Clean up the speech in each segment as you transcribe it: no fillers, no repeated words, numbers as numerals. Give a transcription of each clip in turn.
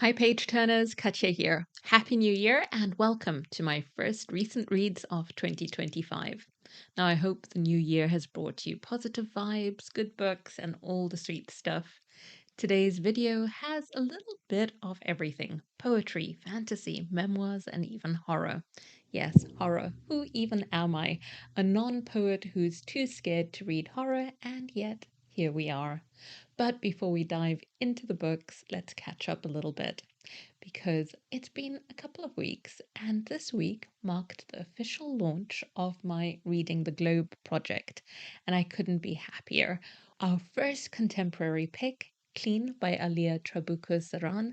Hi, page turners, Katja here. Happy New Year and welcome to my first recent reads of 2025. Now, I hope the new year has brought you positive vibes, good books, and all the sweet stuff. Today's video has a little bit of everything: poetry, fantasy, memoirs, and even horror. Yes, horror. Who even am I? A non poet who's too scared to read horror, and yet here we are. But before we dive into the books, let's catch up a little bit because it's been a couple of weeks, and this week marked the official launch of my Reading the Globe project, and I couldn't be happier. Our first contemporary pick, Clean by Alia Trabuco Saran,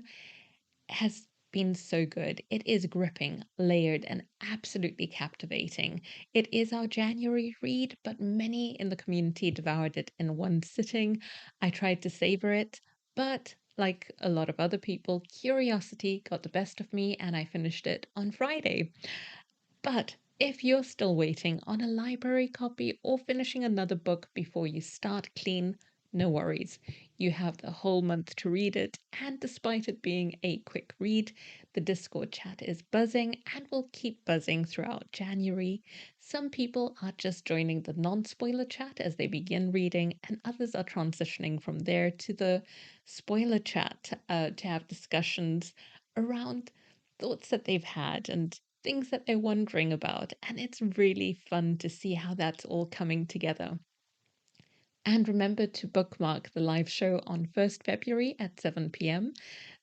has been so good. It is gripping, layered, and absolutely captivating. It is our January read, but many in the community devoured it in one sitting. I tried to savor it, but like a lot of other people, curiosity got the best of me and I finished it on Friday. But if you're still waiting on a library copy or finishing another book before you start Clean, no worries. You have the whole month to read it, and despite it being a quick read, the Discord chat is buzzing and will keep buzzing throughout January. Some people are just joining the non-spoiler chat as they begin reading, and others are transitioning from there to the spoiler chat to have discussions around thoughts that they've had and things that they're wondering about. And it's really fun to see how that's all coming together. And remember to bookmark the live show on 1st February at 7 p.m.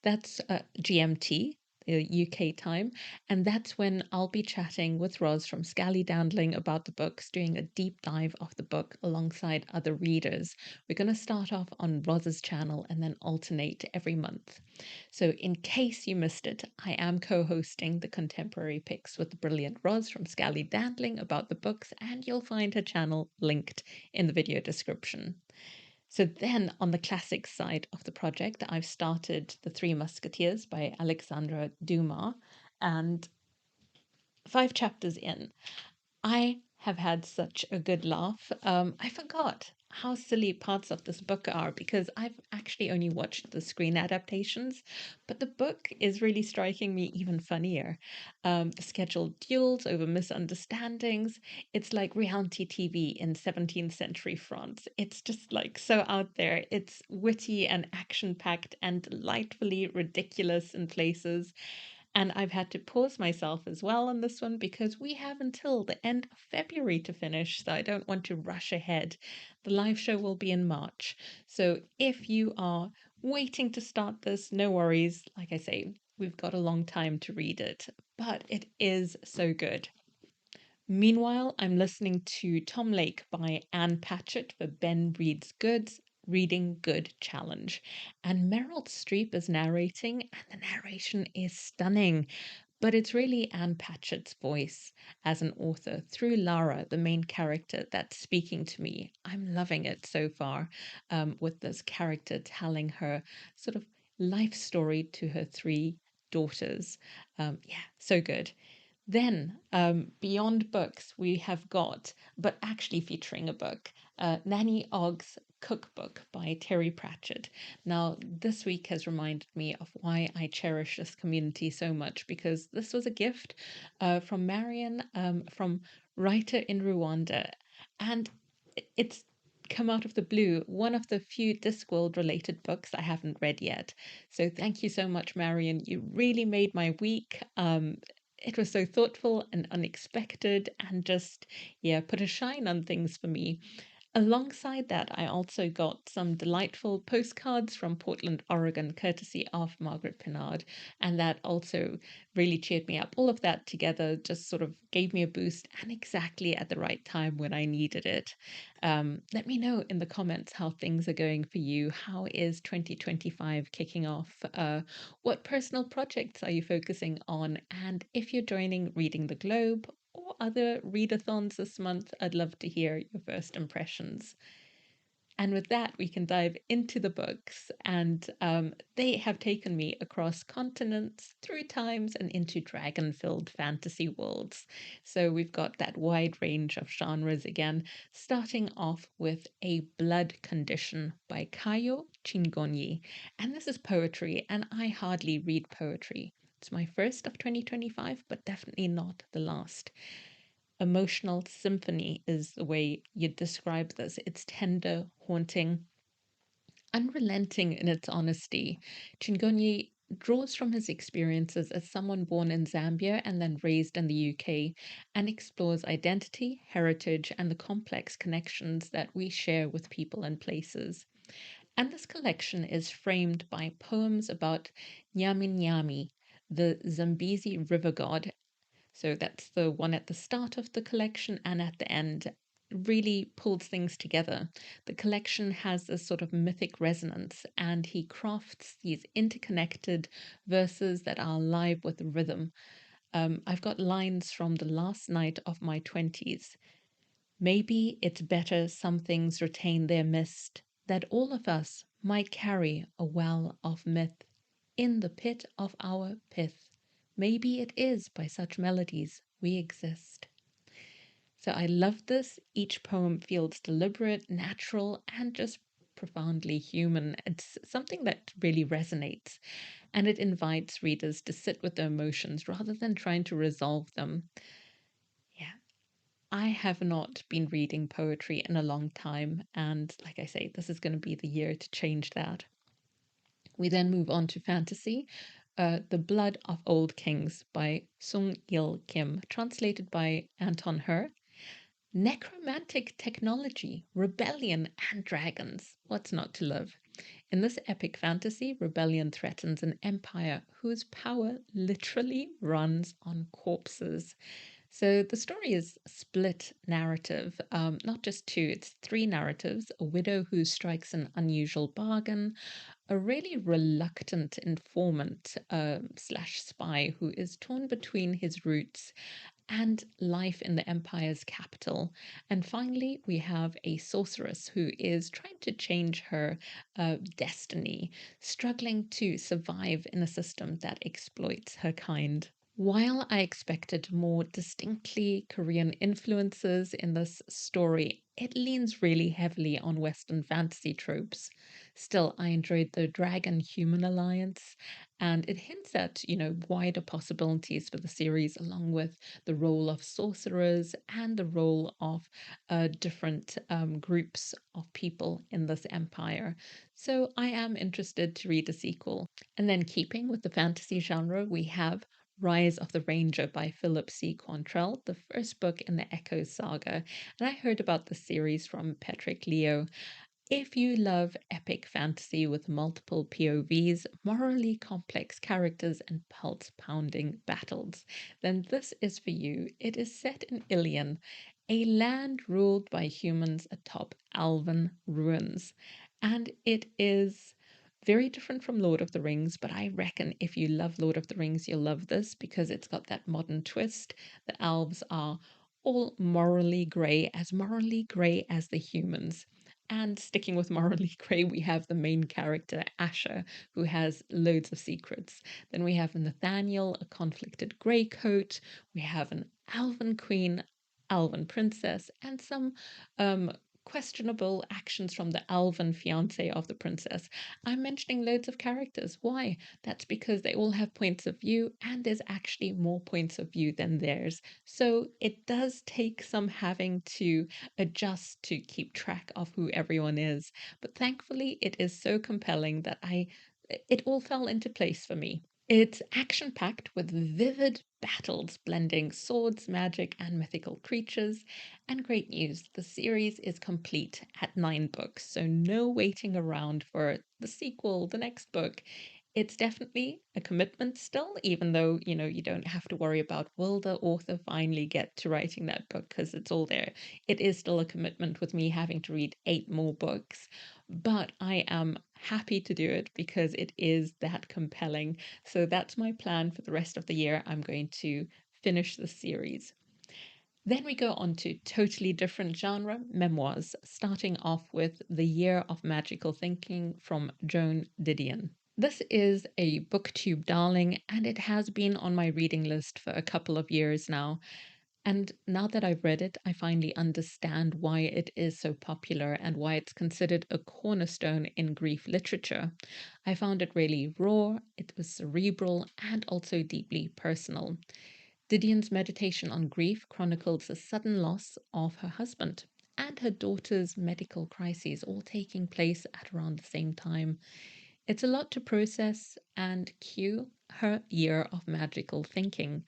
That's GMT, the UK time. And that's when I'll be chatting with Roz from Scally Dandling about the books, doing a deep dive of the book alongside other readers. We're going to start off on Roz's channel and then alternate every month. So, in case you missed it, I am co hosting the contemporary picks with the brilliant Roz from Scally Dandling about the books, and you'll find her channel linked in the video description. So, then on the classics side of the project, I've started The Three Musketeers by Alexandre Dumas, and 5 chapters in, I have had such a good laugh. I forgot how silly parts of this book are because I've actually only watched the screen adaptations, but the book is really striking me even funnier. The scheduled duels over misunderstandings. It's like reality TV in 17th century France. It's just like so out there. It's witty and action packed and delightfully ridiculous in places. And I've had to pause myself as well on this one because we have until the end of February to finish, so I don't want to rush ahead. The live show will be in March. So if you are waiting to start this, no worries. Like I say, we've got a long time to read it, but it is so good. Meanwhile, I'm listening to Tom Lake by Anne Patchett for Ben Reads Goods Reading Good Challenge. And Meryl Streep is narrating, and the narration is stunning. But it's really Anne Patchett's voice as an author through Lara, the main character, that's speaking to me. I'm loving it so far, with this character telling her sort of life story to her 3 daughters. Yeah, so good. Then, beyond books, we have got, but actually featuring a book, Nanny Ogg's Cookbook by Terry Pratchett. Now, this week has reminded me of why I cherish this community so much because this was a gift from Marion, from Writer in Rwanda. And it's come out of the blue, one of the few Discworld related books I haven't read yet. So thank you so much, Marion. You really made my week. It was so thoughtful and unexpected and just, yeah, put a shine on things for me. Alongside that, I also got some delightful postcards from Portland, Oregon, courtesy of Margaret Pinard, and that also really cheered me up. All of that together just sort of gave me a boost and exactly at the right time when I needed it. Let me know in the comments how things are going for you. How is 2025 kicking off? What personal projects are you focusing on? And if you're joining Reading the Globe or other readathons this month, I'd love to hear your first impressions. And with that, we can dive into the books. And they have taken me across continents, through times, and into dragon filled fantasy worlds. So we've got that wide range of genres again, starting off with A Blood Condition by Kayo Chingonyi. And this is poetry, and I hardly read poetry. It's my first of 2025, but definitely not the last. Emotional symphony is the way you'd describe this. It's tender, haunting, unrelenting in its honesty. Chingonyi draws from his experiences as someone born in Zambia and then raised in the UK and explores identity, heritage, and the complex connections that we share with people and places. And this collection is framed by poems about Nyami Nyami, the Zambezi river god. So that's the one at the start of the collection and at the end. Really pulls things together. The collection has this sort of mythic resonance, and he crafts these interconnected verses that are alive with rhythm. I've got lines from The Last Night of My 20s. Maybe it's better some things retain their mist, that all of us might carry a well of myth in the pit of our pith. Maybe it is by such melodies we exist. So I love this. Each poem feels deliberate, natural, and just profoundly human. It's something that really resonates, and it invites readers to sit with their emotions rather than trying to resolve them. Yeah, I have not been reading poetry in a long time, and like I say, this is going to be the year to change that. We then move on to fantasy. The Blood of Old Kings by Sung Il Kim, translated by Anton Her. Necromantic technology, rebellion, and dragons. What's not to love? In this epic fantasy, rebellion threatens an empire whose power literally runs on corpses. So the story is split narrative, not just two, it's three narratives: a widow who strikes an unusual bargain, a really reluctant informant slash spy who is torn between his roots and life in the empire's capital. And finally, we have a sorceress who is trying to change her destiny, struggling to survive in a system that exploits her kind. While I expected more distinctly Korean influences in this story, it leans really heavily on Western fantasy tropes. Still, I enjoyed the dragon human alliance, and it hints at, wider possibilities for the series, along with the role of sorcerers and the role of different groups of people in this empire. So I am interested to read a sequel. And then, keeping with the fantasy genre, we have Rise of the Ranger by Philip C. Quaintrell, the first book in the Echo saga. And I heard about the series from Patrick Leo. If you love epic fantasy with multiple POVs, morally complex characters, and pulse pounding battles, then this is for you. It is set in Ilion, a land ruled by humans atop elven ruins. And it is very different from Lord of the Rings, but I reckon if you love Lord of the Rings, you'll love this because it's got that modern twist. The elves are all morally morally grey as the humans. And sticking with morally grey, we have the main character, Asher, who has loads of secrets. Then we have Nathaniel, a conflicted greycoat. We have an elven queen, elven princess, and some questionable actions from the elven fiance of the princess. I'm mentioning loads of characters. Why? That's because they all have points of view, and there's actually more points of view than theirs. So it does take some having to adjust to keep track of who everyone is. But thankfully, it is so compelling that it all fell into place for me. It's action packed with vivid battles blending swords, magic, and mythical creatures. And great news, the series is complete at 9 books, so no waiting around for the sequel, the next book. It's definitely a commitment still, even though, you don't have to worry about will the author finally get to writing that book because it's all there. It is still a commitment with me having to read 8 more books, but I am happy to do it because it is that compelling. So that's my plan for the rest of the year. I'm going to finish the series. Then we go on to totally different genre, memoirs, starting off with The Year of Magical Thinking from Joan Didion. This is a booktube darling, and it has been on my reading list for a couple of years now. And now that I've read it, I finally understand why it is so popular and why it's considered a cornerstone in grief literature. I found it really raw, it was cerebral, and also deeply personal. Didion's meditation on grief chronicles the sudden loss of her husband and her daughter's medical crises, all taking place at around the same time. It's a lot to process, and cue her year of magical thinking,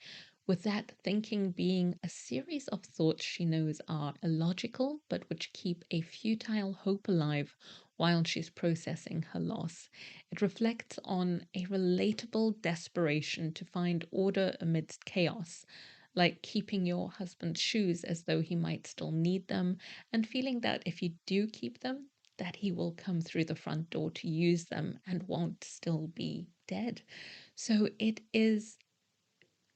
with that thinking being a series of thoughts she knows are illogical but which keep a futile hope alive while she's processing her loss. It reflects on a relatable desperation to find order amidst chaos, like keeping your husband's shoes as though he might still need them, and feeling that if you do keep them, that he will come through the front door to use them and won't still be dead. So it is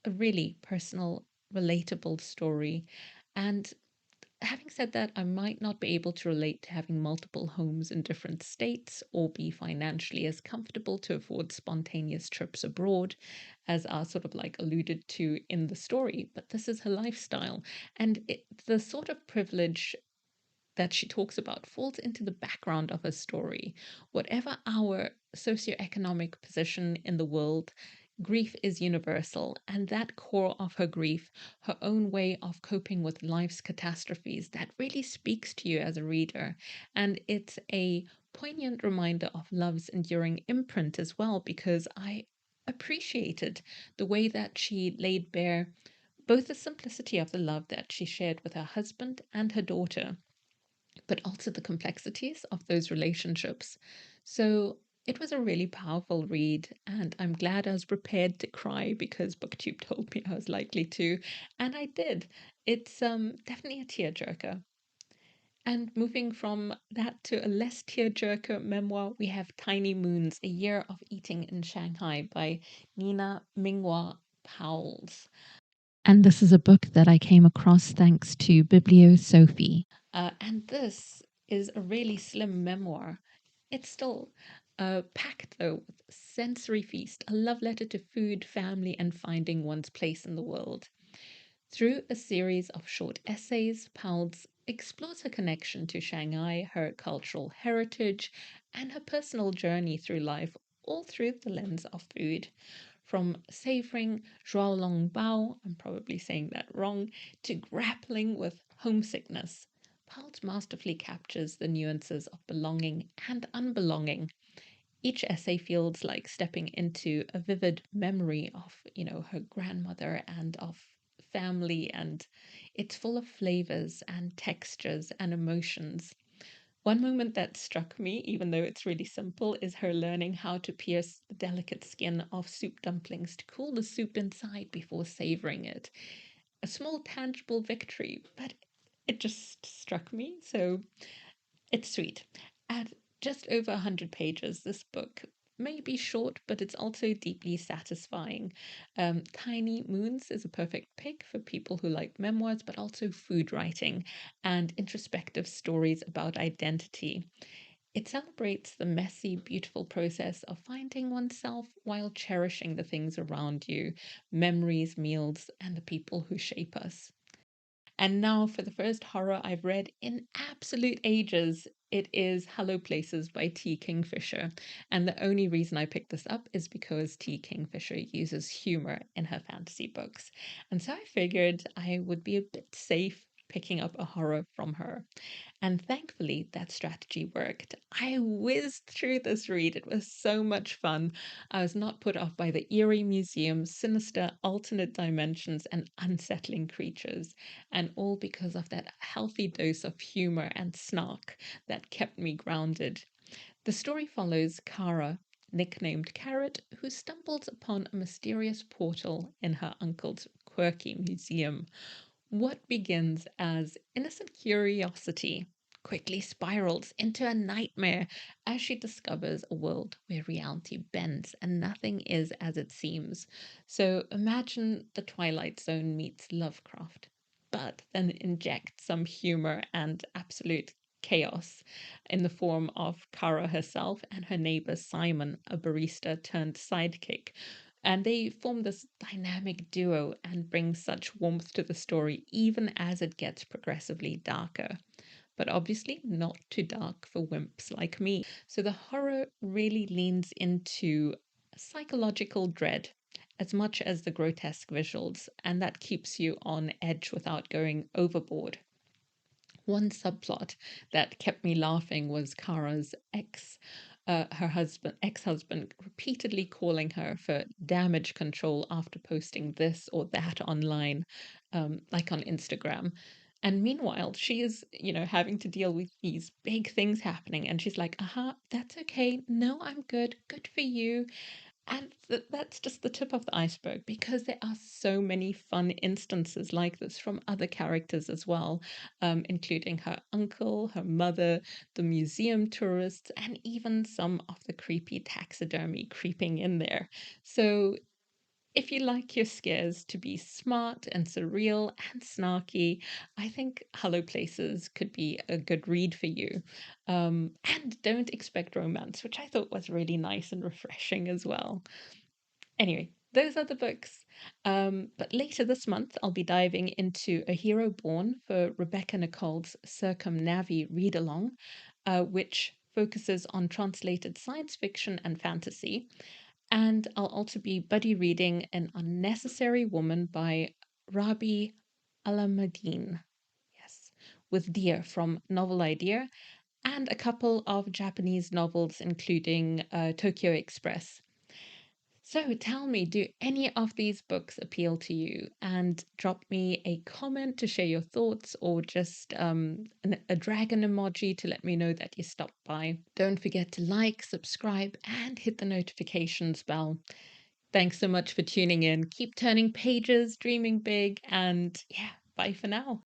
a really personal, relatable story. And having said that, I might not be able to relate to having multiple homes in different states or be financially as comfortable to afford spontaneous trips abroad, as are sort of like alluded to in the story. But this is her lifestyle. And the sort of privilege that she talks about falls into the background of her story. Whatever our socioeconomic position in the world, grief is universal, and that core of her grief, her own way of coping with life's catastrophes, that really speaks to you as a reader. And it's a poignant reminder of love's enduring imprint as well, because I appreciated the way that she laid bare both the simplicity of the love that she shared with her husband and her daughter, but also the complexities of those relationships. So it was a really powerful read, and I'm glad I was prepared to cry because BookTube told me I was likely to, and I did. It's definitely a tearjerker. And moving from that to a less tearjerker memoir, we have Tiny Moons, A Year of Eating in Shanghai by Nina Mingya Powles. And this is a book that I came across thanks to Biblio Sophie. And this is a really slim memoir. It's still packed, though, with sensory feast, a love letter to food, family, and finding one's place in the world. Through a series of short essays, Powles explores her connection to Shanghai, her cultural heritage, and her personal journey through life, all through the lens of food. From savoring Bao, I'm probably saying that wrong, to grappling with homesickness, Powles masterfully captures the nuances of belonging and unbelonging. Each essay feels like stepping into a vivid memory of, her grandmother and of family, and it's full of flavors and textures and emotions. One moment that struck me, even though it's really simple, is her learning how to pierce the delicate skin of soup dumplings to cool the soup inside before savoring it. A small, tangible victory, but it just struck me. So it's sweet. At just over 100 pages, this book may be short, but it's also deeply satisfying. Tiny Moons is a perfect pick for people who like memoirs, but also food writing and introspective stories about identity. It celebrates the messy, beautiful process of finding oneself while cherishing the things around you, memories, meals, and the people who shape us. And now for the first horror I've read in absolute ages. It is Hello Places by T. Kingfisher. And the only reason I picked this up is because T. Kingfisher uses humor in her fantasy books. And so I figured I would be a bit safe picking up a horror from her. And thankfully, that strategy worked. I whizzed through this read. It was so much fun. I was not put off by the eerie museum, sinister alternate dimensions, and unsettling creatures. And all because of that healthy dose of humor and snark that kept me grounded. The story follows Kara, nicknamed Carrot, who stumbles upon a mysterious portal in her uncle's quirky museum. What begins as innocent curiosity quickly spirals into a nightmare as she discovers a world where reality bends and nothing is as it seems. So imagine the Twilight Zone meets Lovecraft, but then inject some humor and absolute chaos in the form of Kara herself and her neighbor Simon, a barista turned sidekick. And they form this dynamic duo and bring such warmth to the story, even as it gets progressively darker. But obviously not too dark for wimps like me. So the horror really leans into psychological dread as much as the grotesque visuals, and that keeps you on edge without going overboard. One subplot that kept me laughing was Kara's ex-husband, repeatedly calling her for damage control after posting this or that online, like on Instagram. And meanwhile, she is, having to deal with these big things happening. And she's like, that's okay. No, I'm good. Good for you. And that's just the tip of the iceberg because there are so many fun instances like this from other characters as well, including her uncle, her mother, the museum tourists, and even some of the creepy taxidermy creeping in there. So if you like your scares to be smart and surreal and snarky, I think Hello Places could be a good read for you. And don't expect romance, which I thought was really nice and refreshing as well. Anyway, those are the books. But later this month, I'll be diving into A Hero Born for Rebecca Nicole's Circumnavi read along, which focuses on translated science fiction and fantasy. And I'll also be buddy reading An Unnecessary Woman by Rabi Alameddine. Yes, with Dear from Novel Idea, and a couple of Japanese novels, including Tokyo Express. So tell me, do any of these books appeal to you? And drop me a comment to share your thoughts or just a dragon emoji to let me know that you stopped by. Don't forget to like, subscribe, and hit the notifications bell. Thanks so much for tuning in. Keep turning pages, dreaming big, and yeah, bye for now.